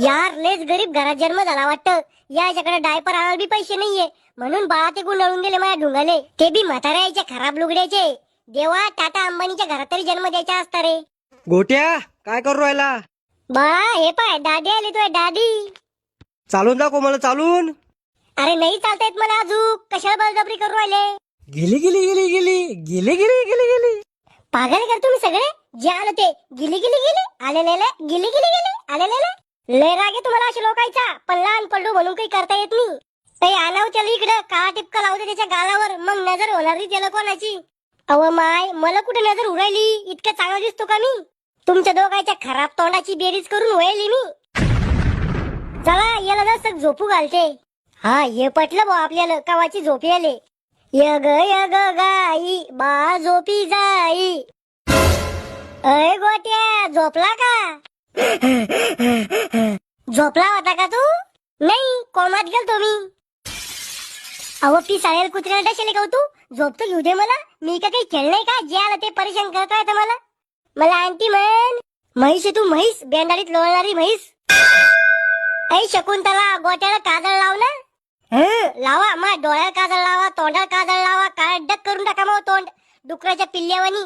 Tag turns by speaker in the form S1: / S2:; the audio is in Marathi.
S1: यार लेच गरीब घरात जन्म झाला वाटतं. याच्याकडे डायपर आणायला बी पैसे नाहीये, म्हणून बाळा ते गुंडाळून गेले माझ्या ढुंगाले. ते बी म्हाताऱ्याचे खराब लुगड्याचे. देवा, टाटा अंबानीच्या घरात तरी जन्म द्यायचा असता रे.
S2: गोट्या काय करू राहिला?
S1: बाळा हे पाय, दादी आली तुझ्या दादी.
S2: चालून दाखव मला चालून.
S1: अरे नाही चालता येत मला अजून, कशाला बळजबरी करू राहिले?
S2: गेली गेली गेली गेली गेली गेली गेली गेली.
S1: पागल कर तुम्ही सगळे. जे आलं ते गिली गिली गेले आलेले, गिली गिली गेले आलेले. लय राग आहे तुम्हाला अशा लोकांचा, पण लहान पडलो म्हणून काही करता येत नाही. काही आणाव त्याला इकडं, काळा टिपका लावते त्याच्या गालावर, मग नजर होणार नाही त्याला कोणाची. अव माय, मला कुठे नजर उरायली? इतकं चांगला दिसतो का मी? तुमच्या दोघांच्या खराब तोंडाची बेरीज करून व्हायली मी. चला याला जसं झोपू घालते. हा हे पटलं भाऊ आपल्याला, कवाची झोपी आले. यग यग गाई बा झोपी जाई. अय गोट्या, झोपला का? झोपला होता का तू? नाही, कोमात गेलतो मी. अहो ती साळेल कुत्र्याला डशेले का तू? झोपतो घेऊ दे मला. मी का काही खेळलंय का? जे आलं ते परेशान करतोय तर मला. मला आणती म्हण. म्हैस आहे तू, म्हैस, बेंडाळीत लोळणारी म्हैस. ऐ शकुंतला, गोट्याला काजळ लाव ना. लावा, मा डोळ्याला काजळ लावा, तोंडाला काजळ लावा, काळ डक करून टाका मग तोंड डुकराच्या पिल्ल्यावानी.